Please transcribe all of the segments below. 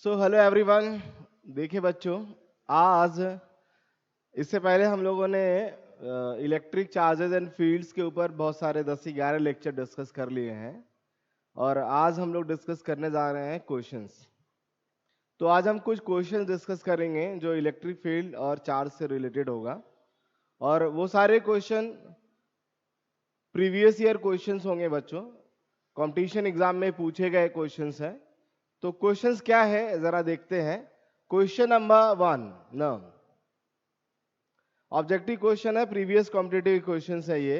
So hello everyone. देखिए बच्चों, आज इससे पहले हम लोगों ने इलेक्ट्रिक चार्जेस एंड फील्ड्स के ऊपर बहुत सारे 10 से 11 लेक्चर डिस्कस कर लिए हैं और आज हम लोग डिस्कस करने जा रहे हैं क्वेश्चंस। तो आज हम कुछ क्वेश्चंस डिस्कस करेंगे जो इलेक्ट्रिक फील्ड और चार्ज से रिलेटेड होगा और वो सारे क्वेश्चन प्रीवियस ईयर क्वेश्चंस होंगे बच्चों, कंपटीशन एग्जाम में पूछे गए क्वेश्चंस हैं। तो क्वेश्चंस क्या है जरा देखते हैं। क्वेश्चन नंबर 1 न ऑब्जेक्टिव क्वेश्चन है, प्रीवियस कॉम्पिटिटिव क्वेश्चंस है ये।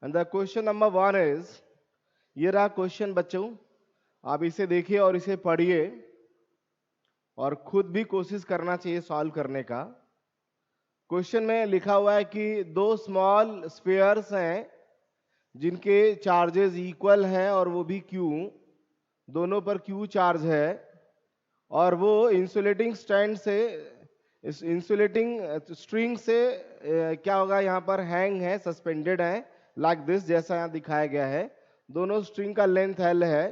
And the question number 1 is, ये रहा क्वेश्चन बच्चों, आप इसे देखिए और इसे पढ़िए और खुद भी कोशिश करना चाहिए सॉल्व करने का। क्वेश्चन में लिखा हुआ है कि दो स्मॉल स्फीयर्स हैं जिनके चार्जेस इक्वल हैं और वो भी क्यू, दोनों पर क्यू चार्ज है और वो इंसुलेटिंग स्टैंड से, इस इंसुलेटिंग स्ट्रिंग से क्या होगा, यहाँ पर हैंग है, सस्पेंडेड है लाइक दिस, जैसा यहाँ दिखाया गया है। दोनों स्ट्रिंग का लेंथ एल है।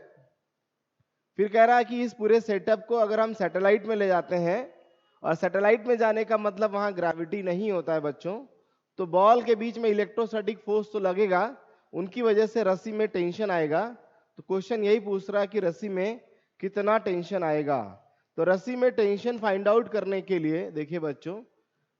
फिर कह रहा है कि इस पूरे सेटअप को अगर हम सैटेलाइट में ले जाते हैं, और सैटेलाइट में जाने का मतलब वहां ग्रेविटी नहीं होता है बच्चों, तो बॉल के बीच में इलेक्ट्रोस्टैटिक फोर्स तो लगेगा, उनकी वजह से रस्सी में टेंशन आएगा। तो क्वेश्चन यही पूछ रहा है कि रस्सी में कितना टेंशन आएगा। तो रस्सी में टेंशन फाइंड आउट करने के लिए देखिए बच्चों,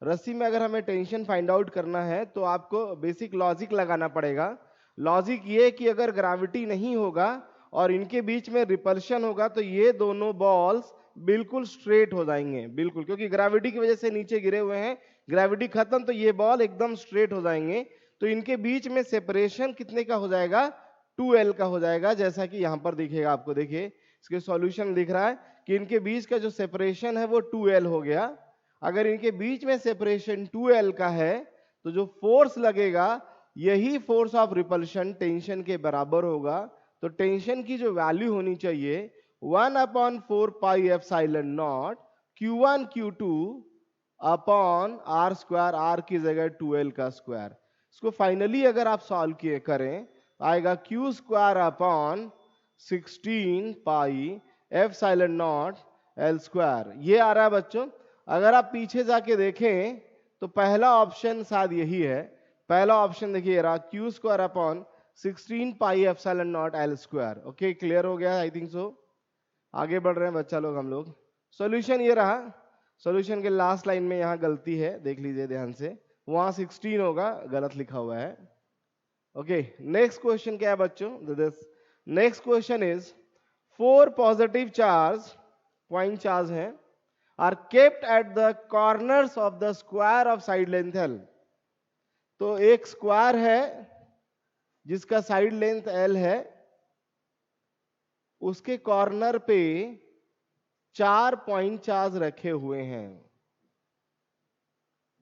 रस्सी में अगर हमें टेंशन फाइंड आउट करना है तो आपको बेसिक लॉजिक लगाना पड़ेगा। लॉजिक ये कि अगर ग्रेविटी नहीं होगा और इनके बीच में रिपल्शन होगा तो ये दोनों बॉल्स बिल्कुल स्ट्रेट हो जाएंगे, बिल्कुल, क्योंकि ग्रेविटी की वजह से नीचे गिरे हुए हैं, ग्रेविटी खत्म तो ये बॉल एकदम स्ट्रेट हो जाएंगे। तो इनके बीच में सेपरेशन कितने का हो जाएगा, 2L का हो जाएगा, जैसा कि यहाँ पर दिखेगा आपको। देखिए इसके सॉल्यूशन दिख रहा है कि इनके बीच का जो सेपरेशन है वो 2L हो गया। अगर इनके बीच में सेपरेशन 2L का है तो जो फोर्स लगेगा यही फोर्स ऑफ रिपल्शन टेंशन के बराबर होगा। तो टेंशन की जो वैल्यू होनी चाहिए 1/4 pi epsilon naught Q1 Q2 upon R square, R की जगह 2L का स्क्वायर। इसको फाइनली अगर आप सॉल्व किए करें आएगा Q square upon 16 pi epsilon not L square, ये आ रहा है बच्चों। अगर आप पीछे जाके देखें तो पहला ऑप्शन शायद यही है। पहला ऑप्शन देखिए रहा, Q square upon 16 pi epsilon not L square. Okay, clear हो गया आई थिंक सो। आगे बढ़ रहे हैं बच्चा लोग हम लोग। सॉल्यूशन ये रहा। सॉल्यूशन के लास्ट लाइन में यहाँ गलती है, देख लीजिए ध्यान से, वहां 16 होगा, गलत लिखा हुआ है। ओके, नेक्स्ट क्वेश्चन क्या है बच्चों, this next question is 4 positive charge, point charge हैं, are kept at the corners of the square of side length L। तो एक स्क्वायर है जिसका साइड लेंथ L है, उसके कॉर्नर पे 4 पॉइंट चार्ज रखे हुए हैं,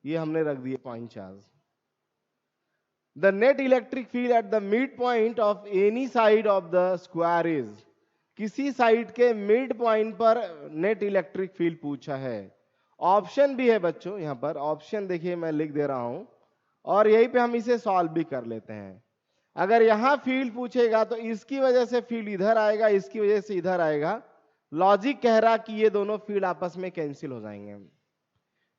ये हमने रख दिए point charge. The net electric field at the mid point of any side of the square is, किसी साइड के मिड पॉइंट पर नेट इलेक्ट्रिक फील्ड पूछा है। ऑप्शन भी है बच्चों, यहां पर ऑप्शन देखिए मैं लिख दे रहा हूं और यहीं पे हम इसे सॉल्व भी कर लेते हैं। अगर यहां फील्ड पूछेगा तो इसकी वजह से फील्ड इधर आएगा, इसकी वजह से इधर आएगा। लॉजिक कह रहा कि ये दोनों फील्ड आपस में कैंसिल हो जाएंगे।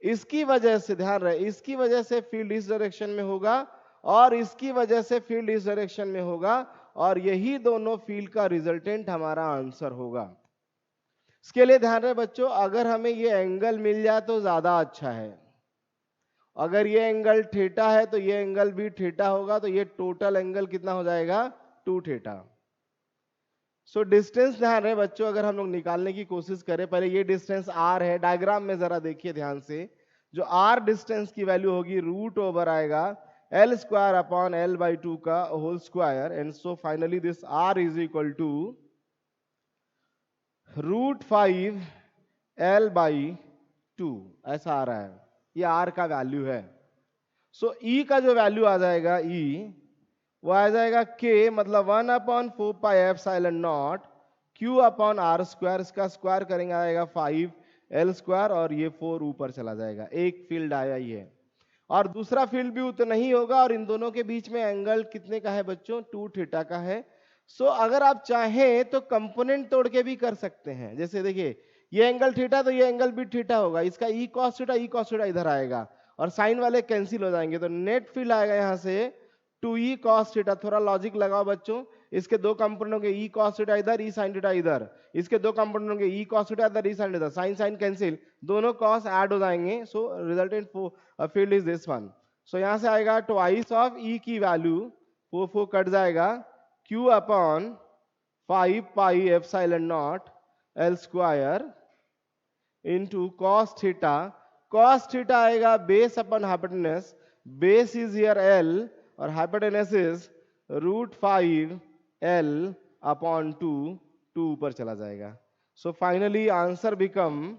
इसकी वजह से ध्यान रहे, इसकी वजह से फील्ड इस डायरेक्शन में होगा और इसकी वजह से फील्ड इस डायरेक्शन में होगा और यही दोनों फील्ड का रिजल्टेंट हमारा आंसर होगा। इसके लिए ध्यान रहे बच्चों, अगर हमें ये एंगल मिल जाए तो ज्यादा अच्छा है। अगर ये एंगल थीटा है तो ये एंगल भी थीटा होगा, तो ये टोटल एंगल कितना हो जाएगा, 2 थीटा। सो डिस्टेंस ध्यान रहे बच्चों, अगर हम लोग निकालने की कोशिश करें, पहले ये डिस्टेंस r है, डायग्राम में जरा देखिए ध्यान से, जो r डिस्टेंस की वैल्यू होगी रूट ओवर आएगा L स्क्वायर अपॉन L/2 का whole square, and so finally this r is equal to √5L/2, ऐसा आ रहा है, ये r का वैल्यू है। सो E का जो वैल्यू आ जाएगा, E वो आ जाएगा K, मतलब 1/4 pi epsilon naught Q upon R square, इसका स्क्वायर करेंगे आएगा 5L स्क्वायर और ये 4 ऊपर चला जाएगा। एक फील्ड आया ही है और दूसरा फील्ड भी उतना ही होगा और इन दोनों के बीच में एंगल कितने का है बच्चों, 2 थीटा का है। सो अगर आप चाहें तो कंपोनेंट तोड़ के भी कर सकते हैं। जैसे देखिए ये एंगल थीटा तो ये एंगल भी थीटा होगा, इसका ई कॉस थीटा इधर आएगा और साइन वाले कैंसिल हो जाएंगे, तो नेट फील्ड आएगा यहाँ से 2e cos थीटा। थोड़ा लॉजिक लगाओ बच्चों, इसके दो कंपोनेंट होंगे ई कॉस थीटा इधर, ई साइन थीटा इधर, इसके दो कंपोनेंट होंगे ई कॉस थीटा इधर, ई साइन इधर, साइन साइन कैंसिल, दोनों कॉस ऐड हो जाएंगे। So resultant field is this one. So यहाँ से आएगा ट्वाइस ऑफ ई की वैल्यू, 4 कट जाएगा, q upon 5 pi epsilon naught L square into cos theta. Cos theta आएगा base upon hypotenuse, base is here L और hypotenuse is √5 L upon 2 ऊपर चला जाएगा। So finally answer become,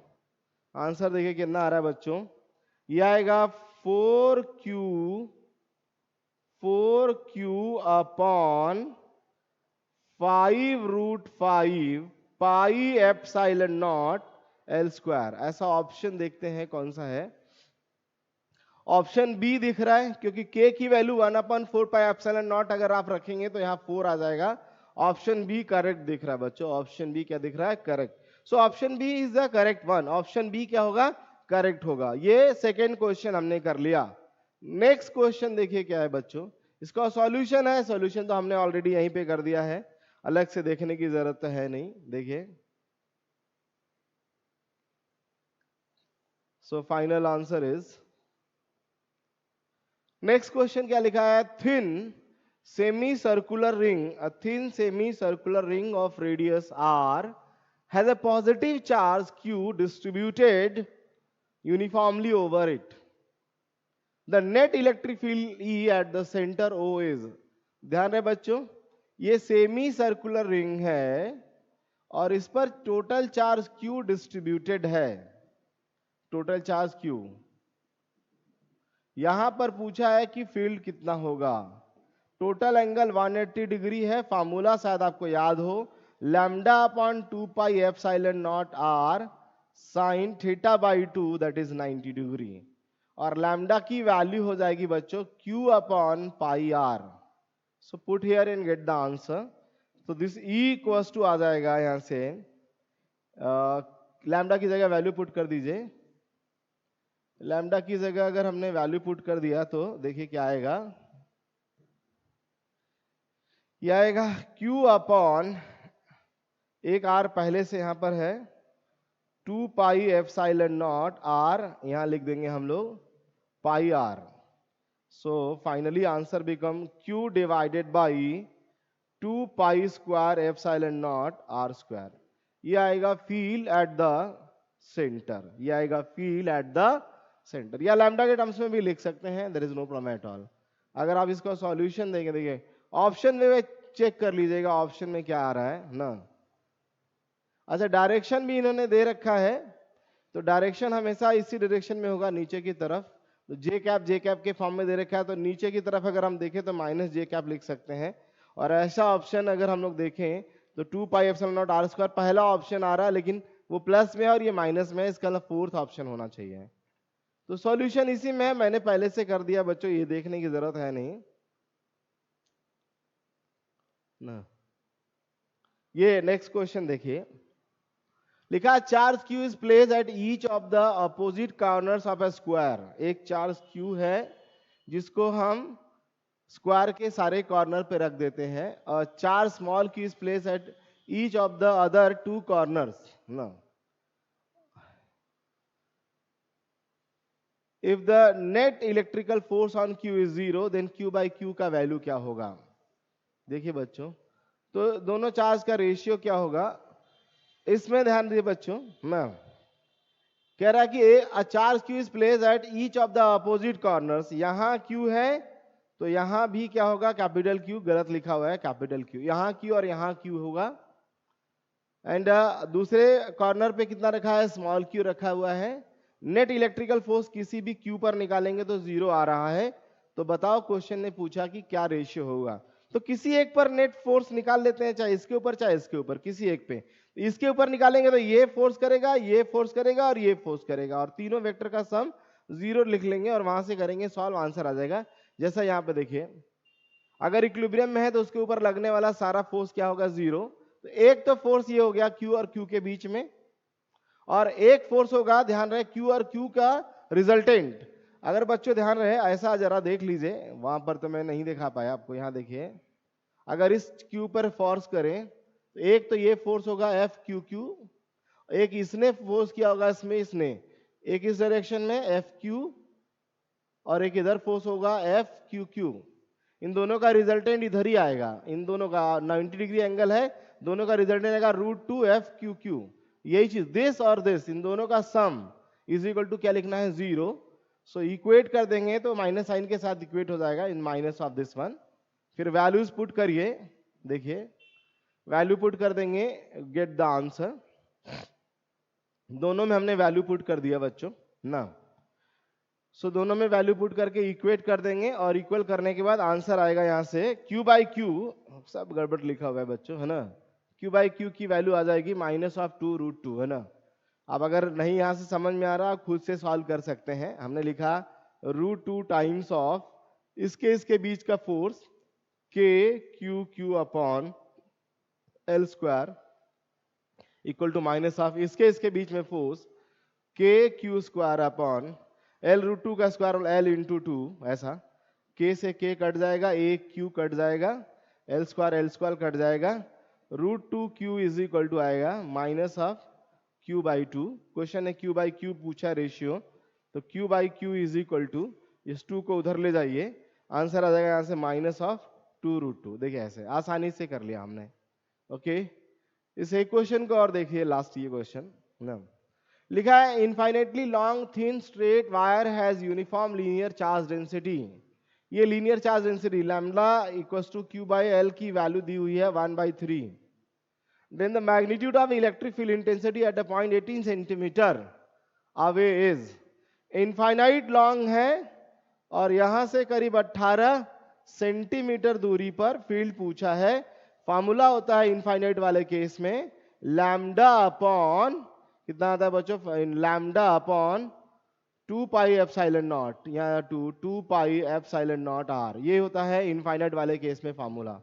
answer देखिए कितना आ रहा है बच्चों, ये आएगा 4q अपॉन 5√5 पाई एप्सिलॉन नॉट एल स्क्वायर। ऐसा ऑप्शन देखते हैं कौन सा है। ऑप्शन बी दिख रहा है, क्योंकि k की वैल्यू 1/4 पाई एप्सिलॉन नॉट अगर आप रखेंगे तो यहाँ 4 आ जाएगा। ऑप्शन बी करेक्ट दिख रहा है बच्चों, ऑप्शन बी क्या दिख रहा है, correct. So option B is the correct one, option B क्या होगा, करेक्ट होगा। ये सेकेंड क्वेश्चन हमने कर लिया। नेक्स्ट क्वेश्चन देखिए क्या है बच्चों, इसका सॉल्यूशन है, सॉल्यूशन तो हमने ऑलरेडी यहीं पे कर दिया है, अलग से देखने की जरूरत तो है नहीं। देखिए so final answer is, next question क्या लिखा है, thin semi circular ring, a thin semi circular ring of radius r has a positive charge q distributed uniformly over it. The net electric field E at the center O is, ध्यान रहे बच्चों, ये semi circular ring है और इस पर total charge q distributed है, total charge q। यहां पर पूछा है कि फील्ड कितना होगा। टोटल एंगल 180 डिग्री है, फार्मूला शायद आपको याद हो, lambda upon 2 pi epsilon naught R sine theta by 2 that is 90 degree, और लैम्डा की वैल्यू हो जाएगी बच्चों q upon pi R. So put here and get the answer. तो दिस E इक्वल्स टू आ जाएगा यहां से, लैम्डा की जगह वैल्यू पुट कर दीजिए, लैम्डा की जगह अगर हमने वैल्यू पुट कर दिया तो देखिए क्या आएगा, यह आएगा q अपॉन, एक r पहले से यहां पर है, 2 पाई एप्सिलॉन नॉट r, यहां लिख देंगे हम लोग pi r। So finally answer become q divided by 2 pi square epsilon naught r square. ये आएगा फील्ड एट द सेंटर, ये आएगा फील्ड एट द सेंटर, या लैम्डा के टर्म्स में भी लिख सकते हैं, there is no problem at all. अगर आप इसका सॉल्यूशन देंगे, देखिए ऑप्शन में चेक कर लीजिएगा ऑप्शन में क्या आ रहा है ना। अच्छा डायरेक्शन भी इन्होंने दे रखा है, तो डायरेक्शन हमेशा इसी डायरेक्शन में होगा, नीचे की तरफ। तो जे कैप के फॉर्म में दे रखा है, तो नीचे की तरफ अगर हम देखें तो माइनस जे कैप लिख सकते हैं। और ऐसा ऑप्शन अगर हम लोग देखें तो 2 pi epsilon naught R square पहला ऑप्शन आ रहा है, लेकिन वो प्लस में है और ये माइनस में है, इसका मतलब फोर्थ ऑप्शन होना चाहिए। तो सॉल्यूशन इसी में है, मैंने पहले से कर दिया बच्चों, ये देखने की जरूरत है नहीं ना। ये नेक्स्ट क्वेश्चन देखिए, लिखा charge q is place at each of the opposite corners of A square. एक चार्ज q है जिसको हम स्क्वायर के सारे कॉर्नर पे रख देते हैं, और charge small q is place at each of the other 2 corners ना। If the net electrical force on q is 0 then q by q का वैल्यू क्या होगा। देखिए बच्चों, तो दोनों चार्ज का रेशियो क्या होगा, इसमें ध्यान दीजिए बच्चों ना। कह रहा है कि charge q is place at each of the opposite corners, यहां q है तो यहां भी क्या होगा, कैपिटल Q, गलत लिखा हुआ है कैपिटल Q, यहां Q और यहां Q होगा। एंड दूसरे कॉर्नर पे कितना रखा है, स्मॉल q रखा हुआ है। नेट इलेक्ट्रिकल फोर्स किसी भी q पर निकालेंगे तो 0 आ रहा है। तो बताओ क्वेश्चन ने पूछा कि क्या रेशियो होगा, तो किसी एक पर नेट फोर्स निकाल लेते हैं, चाहे इसके ऊपर चाहे इसके ऊपर, किसी एक पे। इसके ऊपर निकालेंगे तो ये फोर्स करेगा, ये फोर्स करेगा और ये फोर्स करेगा, और तीनों वेक्टर का सम 0 लिख लेंगे और वहां से करेंगे सॉल्व, आंसर आ जाएगा। जैसा यहाँ पे देखिए, अगर इक्विलिब्रियम में है तो उसके ऊपर लगने वाला सारा फोर्स क्या होगा, जीरो। तो एक तो फोर्स ये हो गया Q और Q के बीच में, और एक फोर्स होगा, ध्यान रहे, Q और Q का रिजल्टेंट। अगर बच्चों ध्यान रहे, ऐसा जरा देख लीजिए, वहां पर तो मैं नहीं दिखा पाया आपको, यहाँ देखिए, अगर इस Q पर फोर्स करें तो एक तो ये फोर्स होगा FQQ, एक इसने फोर्स किया होगा इसमें, इसने एक इस डायरेक्शन में FQ, और एक इधर फोर्स होगा FQQ। इन दोनों का रिजल्टेंट इधर ही आएगा, इन दोनों का 90 डिग्री एंगल है, दोनों का रिजल्टेंट आएगा √2FQQ। यही चीज, दिस और दिस, इन दोनों का सम इज इक्वल टू क्या लिखना है, 0। सो इक्वेट कर देंगे तो माइनस साइन के साथ इक्वेट हो जाएगा, इन माइनस ऑफ दिस वन। फिर वैल्यूज पुट करिए, देखिए वैल्यू पुट कर देंगे, गेट द आंसर। दोनों में हमने वैल्यू पुट कर दिया बच्चों ना। सो दोनों में वैल्यू पुट करके इक्वेट कर देंगे, और इक्वल करने के बाद आंसर आएगा यहाँ से Q/Q, सब गड़बड़ लिखा हुआ है बच्चों, है ना। Q/Q की वैल्यू आ जाएगी -2√2, है ना। अब अगर नहीं यहाँ से समझ में आ रहा, खुद से सॉल्व कर सकते हैं। हमने लिखा √2 टाइम्स ऑफ इसके बीच का force KQQ upon L² equal to minus of इसके बीच में फोर्स KQ² अपॉन L√2 का स्क्वायर L × 2, ऐसा K से K कट जाएगा, एक Q कट जाएगा, L² कट जाएगा, √2Q इज इक्वल टू आएगा माइनस ऑफ Q/2। क्वेश्चन है Q/Q पूछा रेशियो, तो Q/Q इज इक्वल टू, इस 2 को उधर ले जाइए, आंसर आ जाएगा यहाँ से -2√2। देखिए ऐसे आसानी से कर लिया हमने। ओके, इस एक क्वेश्चन को और देखिए, लास्ट ये क्वेश्चन ना, लिखा है infinitely long thin straight wire has uniform linear charge density. ये linear charge density lambda equals to Q/L की वैल्यू दी हुई है 1/3। Then the magnitude of electric field intensity at the point 18 centimetre away is, infinite long है और यहां से करीब 18 सेंटीमीटर दूरी पर फील्ड पूछा है। फॉर्मूला होता है इनफाइनाइट वाले केस में लैम्डा अपॉन, कितना आता है बच्चों, लैम्डा अपॉन 2πε0 या 2πε0r, ये होता है इनफाइनाइट वाले केस में फॉर्मूला।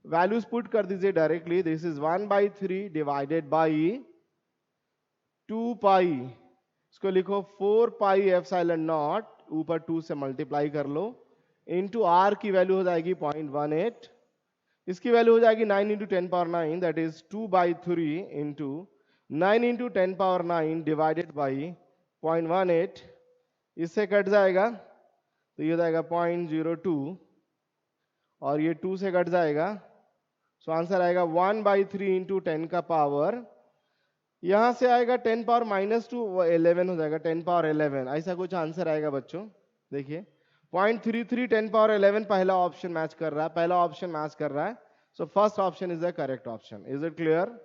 वैल्यूज पुट कर दीजिए directly, this is 1/3 divided by 2π, इसको लिखो 4πε0, ऊपर 2 से मल्टीप्लाई कर लो, इंटू r की वैल्यू हो जाएगी 0.18, इसकी वैल्यू हो जाएगी 9 × 10⁹, that is 2/3 into 9 × 10⁹ divided by 0.18, इससे कट जाएगा तो ये हो जाएगा 0.02, और ये 2 से कट जाएगा, सो आंसर आएगा 1/3 इंटू 10 का पावर, यहां से आएगा 10 पावर -2, 11 हो जाएगा, 10 पावर 11, ऐसा कुछ आंसर आएगा बच्चों। देखिए 0.33 10 पावर 11 पहला ऑप्शन मैच कर रहा है, पहला ऑप्शन मैच कर रहा है, so first option is the correct option. Is it clear?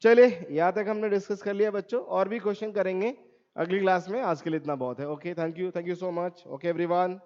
चलिए यहाँ तक हमने डिस्कस कर लिया बच्चों, और भी क्वेश्चन करेंगे अगली क्लास में, आज के लिए इतना बहुत है। Okay, thank you so much. Okay everyone.